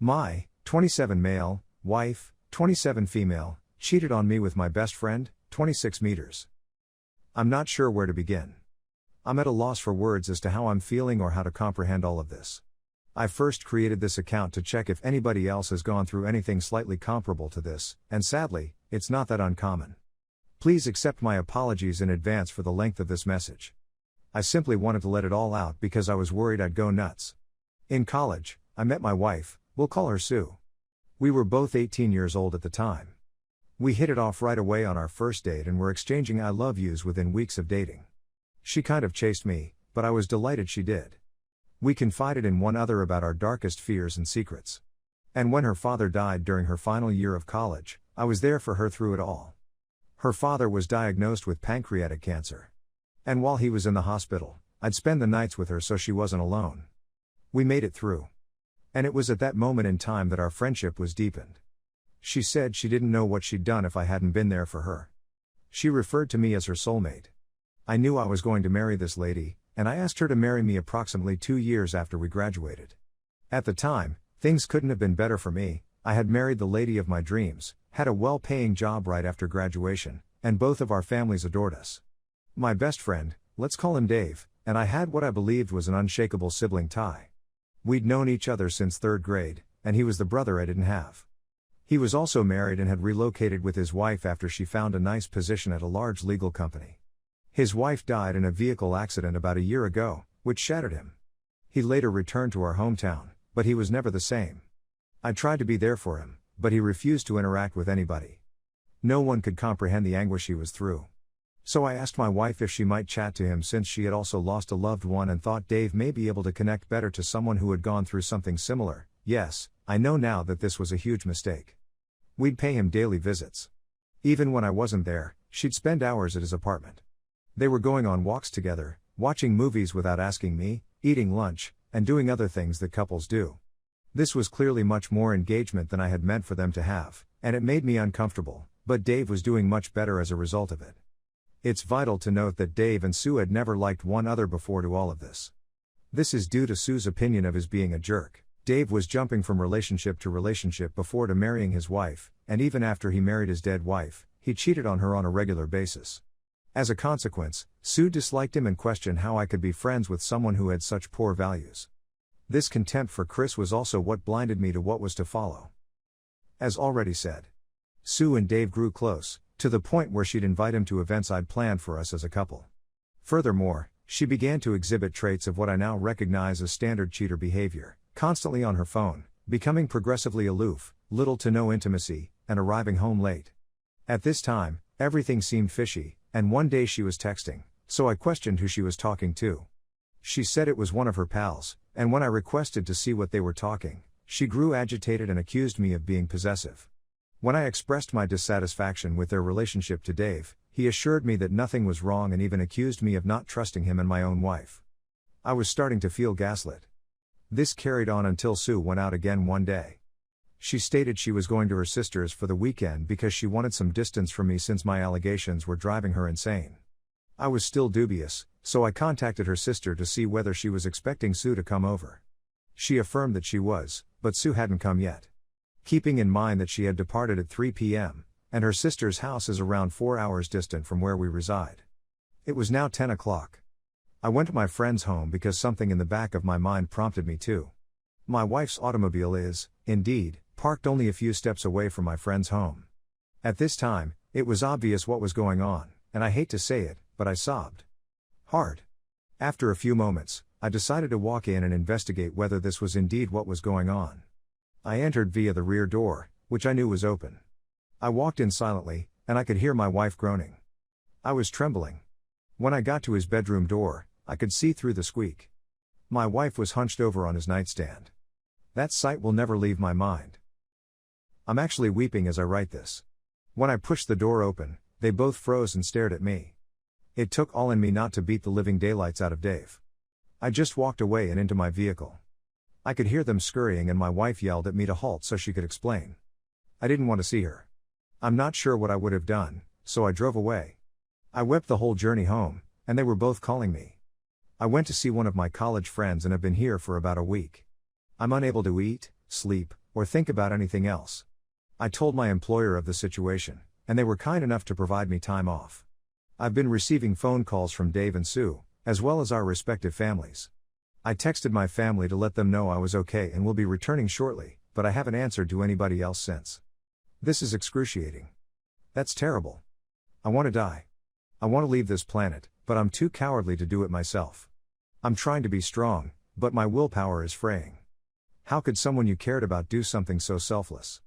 My 27 male, wife, 27 female, cheated on me with my best friend, 26 meters. I'm not sure where to begin. I'm at a loss for words as to how I'm feeling or how to comprehend all of this. I first created this account to check if anybody else has gone through anything slightly comparable to this, and sadly, it's not that uncommon. Please accept my apologies in advance for the length of this message. I simply wanted to let it all out because I was worried I'd go nuts. In college, I met my wife, we'll call her Sue. We were both 18 years old at the time. We hit it off right away on our first date and were exchanging I love yous within weeks of dating. She kind of chased me, but I was delighted she did. We confided in one another about our darkest fears and secrets. And when her father died during her final year of college, I was there for her through it all. Her father was diagnosed with pancreatic cancer. And while he was in the hospital, I'd spend the nights with her so she wasn't alone. We made it through. And it was at that moment in time that our friendship was deepened. She said she didn't know what she'd done if I hadn't been there for her. She referred to me as her soulmate. I knew I was going to marry this lady, and I asked her to marry me approximately 2 years after we graduated. At the time, things couldn't have been better for me. I had married the lady of my dreams, had a well-paying job right after graduation, and both of our families adored us. My best friend, let's call him Dave, and I had what I believed was an unshakable sibling tie. We'd known each other since 3rd grade, and he was the brother I didn't have. He was also married and had relocated with his wife after she found a nice position at a large legal company. His wife died in a vehicle accident about a year ago, which shattered him. He later returned to our hometown, but he was never the same. I tried to be there for him, but he refused to interact with anybody. No one could comprehend the anguish he was through. So I asked my wife if she might chat to him since she had also lost a loved one and thought Dave may be able to connect better to someone who had gone through something similar. Yes, I know now that this was a huge mistake. We'd pay him daily visits. Even when I wasn't there, she'd spend hours at his apartment. They were going on walks together, watching movies without asking me, eating lunch, and doing other things that couples do. This was clearly much more engagement than I had meant for them to have, and it made me uncomfortable, but Dave was doing much better as a result of it. It's vital to note that Dave and Sue had never liked one another before to all of this. This is due to Sue's opinion of his being a jerk. Dave was jumping from relationship to relationship before to marrying his wife, and even after he married his dead wife, he cheated on her on a regular basis. As a consequence, Sue disliked him and questioned how I could be friends with someone who had such poor values. This contempt for Chris was also what blinded me to what was to follow. As already said, Sue and Dave grew close, to the point where she'd invite him to events I'd planned for us as a couple. Furthermore, she began to exhibit traits of what I now recognize as standard cheater behavior, constantly on her phone, becoming progressively aloof, little to no intimacy, and arriving home late. At this time, everything seemed fishy, and one day she was texting, so I questioned who she was talking to. She said it was one of her pals, and when I requested to see what they were talking, she grew agitated and accused me of being possessive. When I expressed my dissatisfaction with their relationship to Dave, he assured me that nothing was wrong and even accused me of not trusting him and my own wife. I was starting to feel gaslit. This carried on until Sue went out again one day. She stated she was going to her sister's for the weekend because she wanted some distance from me since my allegations were driving her insane. I was still dubious, so I contacted her sister to see whether she was expecting Sue to come over. She affirmed that she was, but Sue hadn't come yet. Keeping in mind that she had departed at 3 p.m., and her sister's house is around 4 hours distant from where we reside. It was now 10 o'clock. I went to my friend's home because something in the back of my mind prompted me to. My wife's automobile is, indeed, parked only a few steps away from my friend's home. At this time, it was obvious what was going on, and I hate to say it, but I sobbed hard. After a few moments, I decided to walk in and investigate whether this was indeed what was going on. I entered via the rear door, which I knew was open. I walked in silently, and I could hear my wife groaning. I was trembling. When I got to his bedroom door, I could see through the squeak. My wife was hunched over on his nightstand. That sight will never leave my mind. I'm actually weeping as I write this. When I pushed the door open, they both froze and stared at me. It took all in me not to beat the living daylights out of Dave. I just walked away and into my vehicle. I could hear them scurrying and my wife yelled at me to halt so she could explain. I didn't want to see her. I'm not sure what I would have done, so I drove away. I wept the whole journey home, and they were both calling me. I went to see one of my college friends and have been here for about a week. I'm unable to eat, sleep, or think about anything else. I told my employer of the situation, and they were kind enough to provide me time off. I've been receiving phone calls from Dave and Sue, as well as our respective families. I texted my family to let them know I was okay and will be returning shortly, but I haven't answered to anybody else since. This is excruciating. That's terrible. I want to die. I want to leave this planet, but I'm too cowardly to do it myself. I'm trying to be strong, but my willpower is fraying. How could someone you cared about do something so selfless?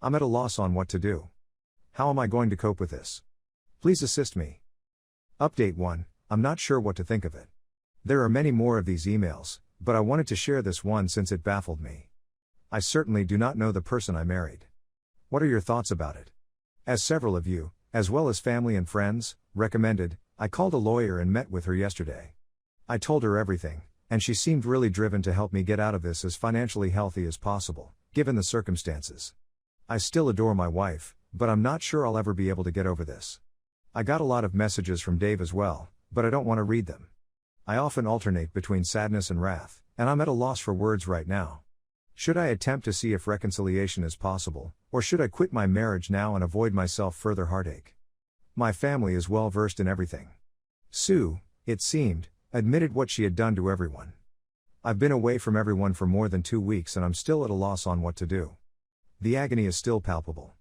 I'm at a loss on what to do. How am I going to cope with this? Please assist me. Update 1, I'm not sure what to think of it. There are many more of these emails, but I wanted to share this one since it baffled me. I certainly do not know the person I married. What are your thoughts about it? As several of you, as well as family and friends, recommended, I called a lawyer and met with her yesterday. I told her everything, and she seemed really driven to help me get out of this as financially healthy as possible, given the circumstances. I still adore my wife, but I'm not sure I'll ever be able to get over this. I got a lot of messages from Dave as well, but I don't want to read them. I often alternate between sadness and wrath, and I'm at a loss for words right now. Should I attempt to see if reconciliation is possible, or should I quit my marriage now and avoid myself further heartache? My family is well versed in everything. Sue, it seemed, admitted what she had done to everyone. I've been away from everyone for more than 2 weeks and I'm still at a loss on what to do. The agony is still palpable.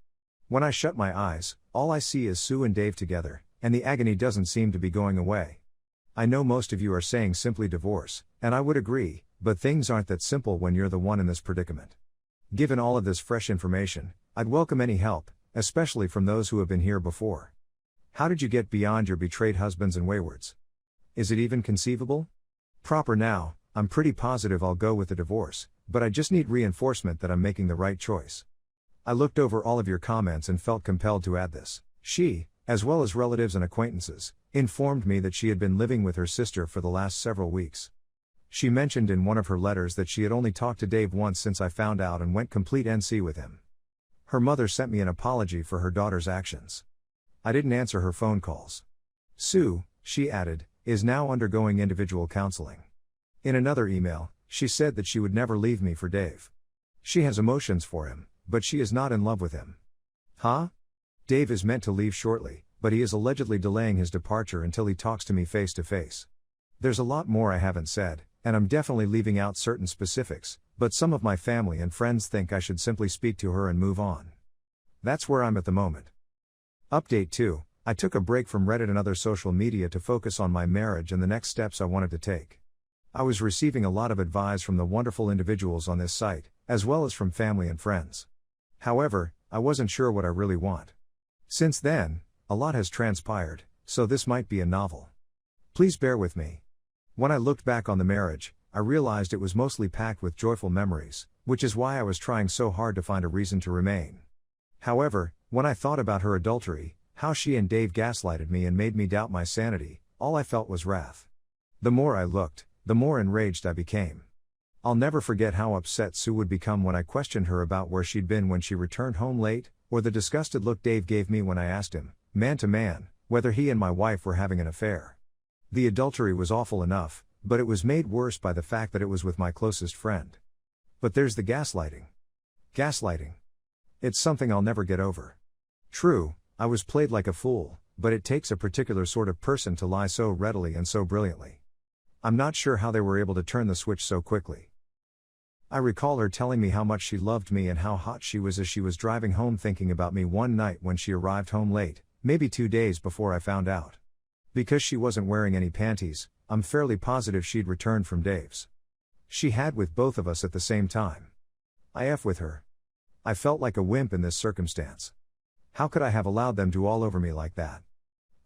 When I shut my eyes, all I see is Sue and Dave together, and the agony doesn't seem to be going away. I know most of you are saying simply divorce, and I would agree, but things aren't that simple when you're the one in this predicament. Given all of this fresh information, I'd welcome any help, especially from those who have been here before. How did you get beyond your betrayed husbands and waywards? Is it even conceivable? Proper now, I'm pretty positive I'll go with the divorce, but I just need reinforcement that I'm making the right choice. I looked over all of your comments and felt compelled to add this. She, as well as relatives and acquaintances, informed me that she had been living with her sister for the last several weeks. She mentioned in one of her letters that she had only talked to Dave once since I found out and went complete NC with him. Her mother sent me an apology for her daughter's actions. I didn't answer her phone calls. Sue, she added, is now undergoing individual counseling. In another email, she said that she would never leave me for Dave. She has emotions for him, but she is not in love with him. Huh? Dave is meant to leave shortly, but he is allegedly delaying his departure until he talks to me face to face. There's a lot more I haven't said, and I'm definitely leaving out certain specifics, but some of my family and friends think I should simply speak to her and move on. That's where I'm at the moment. Update 2, I took a break from Reddit and other social media to focus on my marriage and the next steps I wanted to take. I was receiving a lot of advice from the wonderful individuals on this site, as well as from family and friends. However, I wasn't sure what I really want. Since then, a lot has transpired, so this might be a novel. Please bear with me. When I looked back on the marriage, I realized it was mostly packed with joyful memories, which is why I was trying so hard to find a reason to remain. However, when I thought about her adultery, how she and Dave gaslighted me and made me doubt my sanity, all I felt was wrath. The more I looked, the more enraged I became. I'll never forget how upset Sue would become when I questioned her about where she'd been when she returned home late, or the disgusted look Dave gave me when I asked him, man to man, whether he and my wife were having an affair. The adultery was awful enough, but it was made worse by the fact that it was with my closest friend. But there's the gaslighting. Gaslighting. It's something I'll never get over. True, I was played like a fool, but it takes a particular sort of person to lie so readily and so brilliantly. I'm not sure how they were able to turn the switch so quickly. I recall her telling me how much she loved me and how hot she was as she was driving home thinking about me one night when she arrived home late, maybe 2 days before I found out. Because she wasn't wearing any panties, I'm fairly positive she'd returned from Dave's. She had with both of us at the same time. I F with her. I felt like a wimp in this circumstance. How could I have allowed them to all over me like that?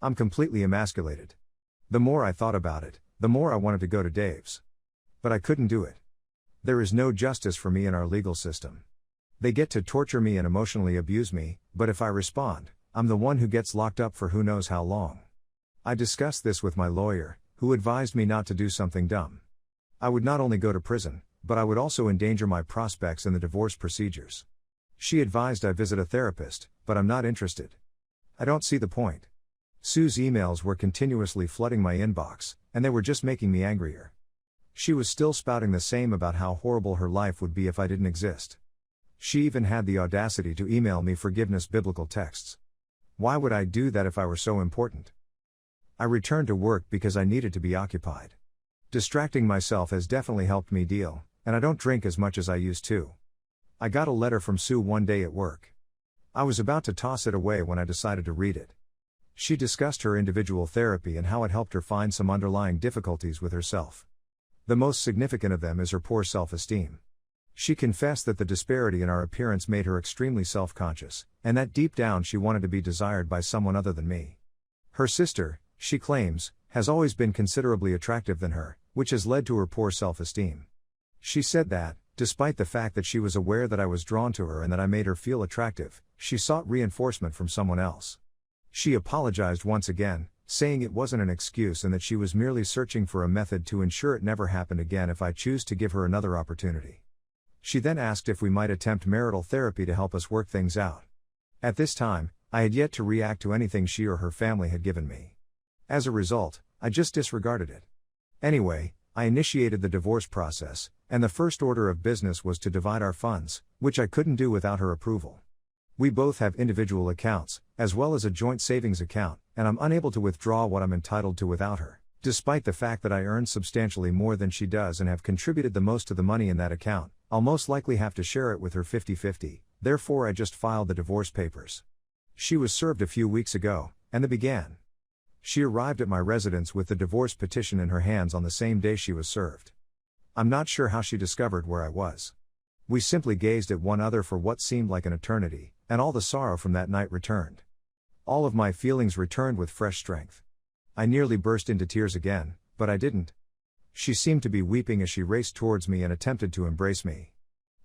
I'm completely emasculated. The more I thought about it, the more I wanted to go to Dave's. But I couldn't do it. There is no justice for me in our legal system. They get to torture me and emotionally abuse me, but if I respond, I'm the one who gets locked up for who knows how long. I discussed this with my lawyer, who advised me not to do something dumb. I would not only go to prison, but I would also endanger my prospects in the divorce procedures. She advised I visit a therapist, but I'm not interested. I don't see the point. Sue's emails were continuously flooding my inbox, and they were just making me angrier. She was still spouting the same about how horrible her life would be if I didn't exist. She even had the audacity to email me forgiveness biblical texts. Why would I do that if I were so important? I returned to work because I needed to be occupied. Distracting myself has definitely helped me deal, and I don't drink as much as I used to. I got a letter from Sue one day at work. I was about to toss it away when I decided to read it. She discussed her individual therapy and how it helped her find some underlying difficulties with herself. The most significant of them is her poor self-esteem. She confessed that the disparity in our appearance made her extremely self-conscious, and that deep down she wanted to be desired by someone other than me. Her sister, she claims, has always been considerably attractive than her, which has led to her poor self-esteem. She said that, despite the fact that she was aware that I was drawn to her and that I made her feel attractive, she sought reinforcement from someone else. She apologized once again, saying it wasn't an excuse and that she was merely searching for a method to ensure it never happened again if I choose to give her another opportunity. She then asked if we might attempt marital therapy to help us work things out. At this time, I had yet to react to anything she or her family had given me. As a result, I just disregarded it. Anyway, I initiated the divorce process, and the first order of business was to divide our funds, which I couldn't do without her approval. We both have individual accounts, as well as a joint savings account, and I'm unable to withdraw what I'm entitled to without her, despite the fact that I earn substantially more than she does and have contributed the most to the money in that account. I'll most likely have to share it with her 50-50, therefore I just filed the divorce papers. She was served a few weeks ago, and they began. She arrived at my residence with the divorce petition in her hands on the same day she was served. I'm not sure how she discovered where I was. We simply gazed at one another for what seemed like an eternity, and all the sorrow from that night returned. All of my feelings returned with fresh strength. I nearly burst into tears again, but I didn't. She seemed to be weeping as she raced towards me and attempted to embrace me.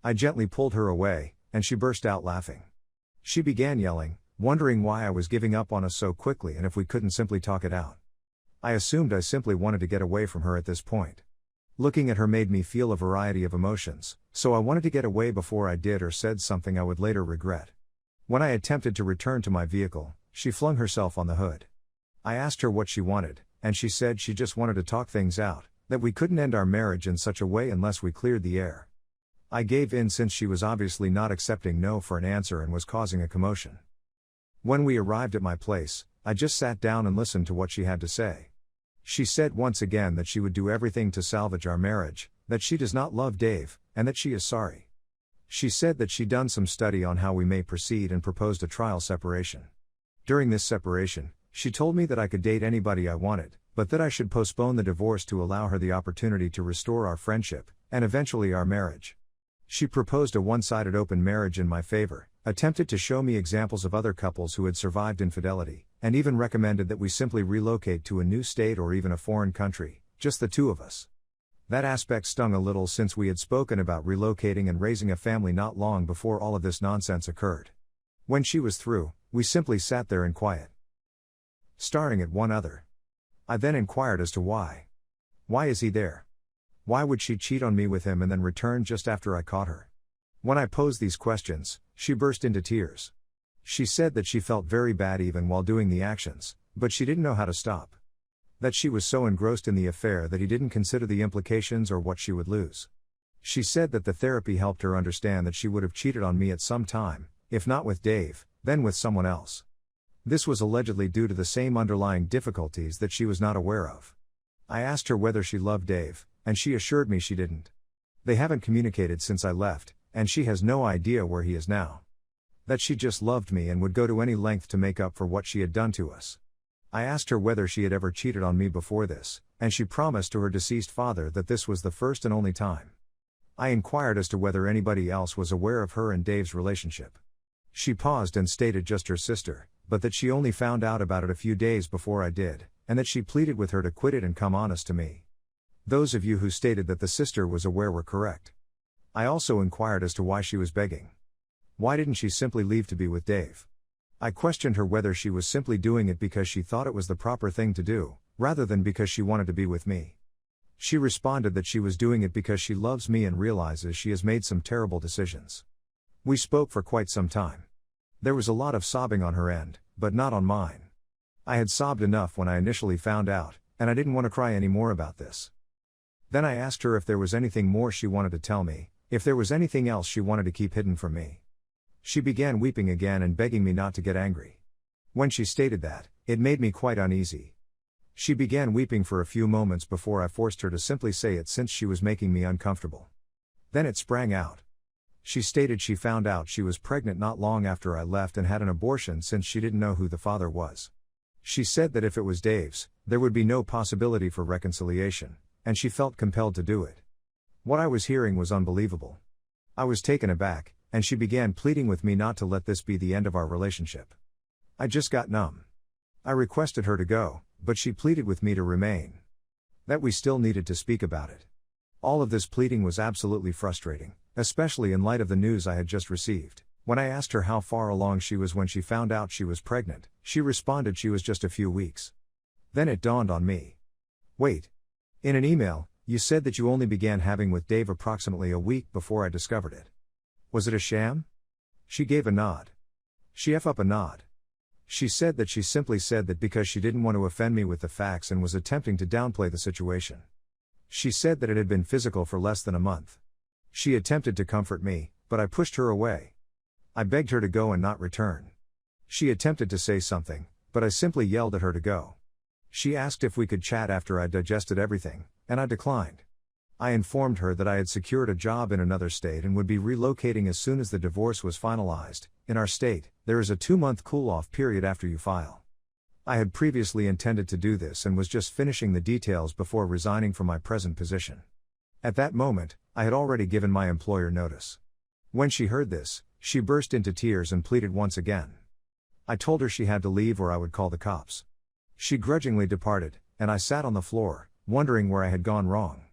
I gently pulled her away, and she burst out laughing. She began yelling, wondering why I was giving up on us so quickly and if we couldn't simply talk it out. I assumed I simply wanted to get away from her at this point. Looking at her made me feel a variety of emotions, so I wanted to get away before I did or said something I would later regret. When I attempted to return to my vehicle, she flung herself on the hood. I asked her what she wanted, and she said she just wanted to talk things out, that we couldn't end our marriage in such a way unless we cleared the air. I gave in since she was obviously not accepting no for an answer and was causing a commotion. When we arrived at my place, I just sat down and listened to what she had to say. She said once again that she would do everything to salvage our marriage, that she does not love Dave, and that she is sorry. She said that she'd done some study on how we may proceed and proposed a trial separation. During this separation, she told me that I could date anybody I wanted, but that I should postpone the divorce to allow her the opportunity to restore our friendship, and eventually our marriage. She proposed a one-sided open marriage in my favor, attempted to show me examples of other couples who had survived infidelity, and even recommended that we simply relocate to a new state or even a foreign country, just the two of us. That aspect stung a little since we had spoken about relocating and raising a family not long before all of this nonsense occurred. When she was through, we simply sat there in quiet, staring at one another. I then inquired as to why. Why is he there? Why would she cheat on me with him and then return just after I caught her? When I posed these questions, she burst into tears. She said that she felt very bad even while doing the actions, but she didn't know how to stop. That she was so engrossed in the affair that he didn't consider the implications or what she would lose. She said that the therapy helped her understand that she would have cheated on me at some time, if not with Dave, then with someone else. This was allegedly due to the same underlying difficulties that she was not aware of. I asked her whether she loved Dave, and she assured me she didn't. They haven't communicated since I left, and she has no idea where he is now. That she just loved me and would go to any length to make up for what she had done to us. I asked her whether she had ever cheated on me before this, and she promised to her deceased father that this was the first and only time. I inquired as to whether anybody else was aware of her and Dave's relationship. She paused and stated just her sister, but that she only found out about it a few days before I did, and that she pleaded with her to quit it and come honest to me. Those of you who stated that the sister was aware were correct. I also inquired as to why she was begging. Why didn't she simply leave to be with Dave? I questioned her whether she was simply doing it because she thought it was the proper thing to do, rather than because she wanted to be with me. She responded that she was doing it because she loves me and realizes she has made some terrible decisions. We spoke for quite some time. There was a lot of sobbing on her end, but not on mine. I had sobbed enough when I initially found out, and I didn't want to cry any more about this. Then I asked her if there was anything more she wanted to tell me, if there was anything else she wanted to keep hidden from me. She began weeping again and begging me not to get angry. When she stated that, it made me quite uneasy. She began weeping for a few moments before I forced her to simply say it since she was making me uncomfortable. Then it sprang out. She stated she found out she was pregnant not long after I left and had an abortion since she didn't know who the father was. She said that if it was Dave's, there would be no possibility for reconciliation, and she felt compelled to do it. What I was hearing was unbelievable. I was taken aback, and she began pleading with me not to let this be the end of our relationship. I just got numb. I requested her to go, but she pleaded with me to remain. That we still needed to speak about it. All of this pleading was absolutely frustrating, especially in light of the news I had just received. When I asked her how far along she was when she found out she was pregnant, she responded she was just a few weeks. Then it dawned on me. Wait. In an email, you said that you only began having with Dave approximately a week before I discovered it. Was it a sham? She gave a nod. She up a nod. She said that she simply said that because she didn't want to offend me with the facts and was attempting to downplay the situation. She said that it had been physical for less than a month. She attempted to comfort me, but I pushed her away. I begged her to go and not return. She attempted to say something, but I simply yelled at her to go. She asked if we could chat after I digested everything, and I declined. I informed her that I had secured a job in another state and would be relocating as soon as the divorce was finalized. In our state, there is a 2-month cool-off period after you file. I had previously intended to do this and was just finishing the details before resigning from my present position. At that moment, I had already given my employer notice. When she heard this, she burst into tears and pleaded once again. I told her she had to leave or I would call the cops. She grudgingly departed, and I sat on the floor, wondering where I had gone wrong.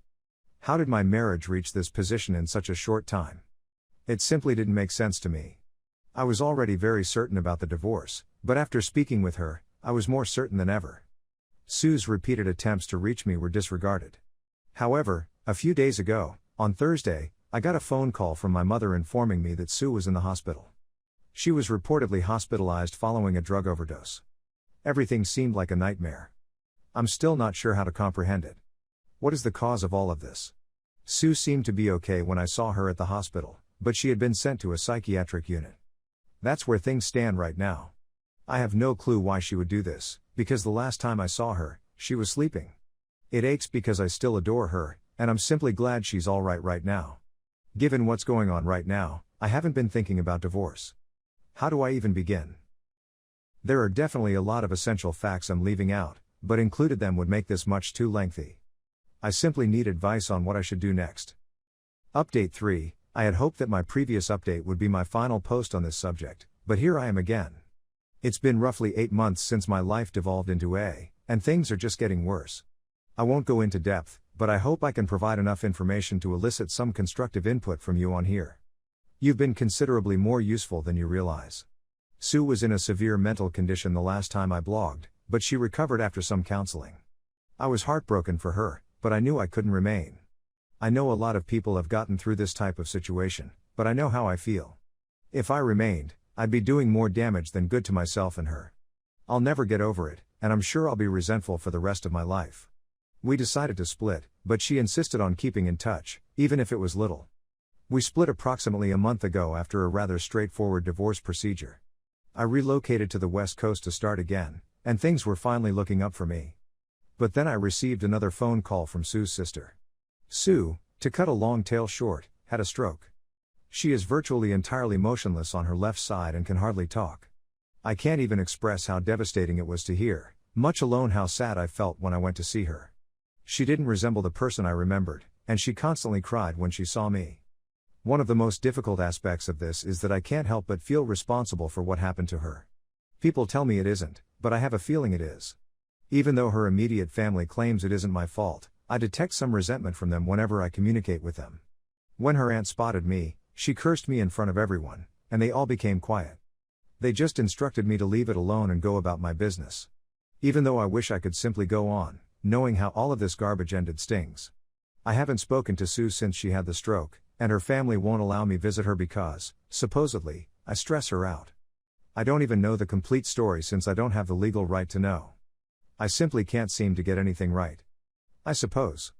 How did my marriage reach this position in such a short time? It simply didn't make sense to me. I was already very certain about the divorce, but after speaking with her, I was more certain than ever. Sue's repeated attempts to reach me were disregarded. However, a few days ago, on Thursday, I got a phone call from my mother informing me that Sue was in the hospital. She was reportedly hospitalized following a drug overdose. Everything seemed like a nightmare. I'm still not sure how to comprehend it. What is the cause of all of this? Sue seemed to be okay when I saw her at the hospital, but she had been sent to a psychiatric unit. That's where things stand right now. I have no clue why she would do this, because the last time I saw her, she was sleeping. It aches because I still adore her, and I'm simply glad she's alright right now. Given what's going on right now, I haven't been thinking about divorce. How do I even begin? There are definitely a lot of essential facts I'm leaving out, but included them would make this much too lengthy. I simply need advice on what I should do next. Update 3, I had hoped that my previous update would be my final post on this subject, but here I am again. It's been roughly 8 months since my life devolved into and things are just getting worse. I won't go into depth, but I hope I can provide enough information to elicit some constructive input from you on here. You've been considerably more useful than you realize. Sue was in a severe mental condition the last time I blogged, but she recovered after some counseling. I was heartbroken for her, but I knew I couldn't remain. I know a lot of people have gotten through this type of situation, but I know how I feel. If I remained, I'd be doing more damage than good to myself and her. I'll never get over it, and I'm sure I'll be resentful for the rest of my life. We decided to split, but she insisted on keeping in touch, even if it was little. We split approximately a month ago after a rather straightforward divorce procedure. I relocated to the West Coast to start again, and things were finally looking up for me. But then I received another phone call from Sue's sister. Sue, to cut a long tale short, had a stroke. She is virtually entirely motionless on her left side and can hardly talk. I can't even express how devastating it was to hear, much alone how sad I felt when I went to see her. She didn't resemble the person I remembered, and she constantly cried when she saw me. One of the most difficult aspects of this is that I can't help but feel responsible for what happened to her. People tell me it isn't, but I have a feeling it is. Even though her immediate family claims it isn't my fault, I detect some resentment from them whenever I communicate with them. When her aunt spotted me, she cursed me in front of everyone, and they all became quiet. They just instructed me to leave it alone and go about my business. Even though I wish I could simply go on, knowing how all of this garbage ended stings. I haven't spoken to Sue since she had the stroke, and her family won't allow me visit her because, supposedly, I stress her out. I don't even know the complete story since I don't have the legal right to know. I simply can't seem to get anything right. I suppose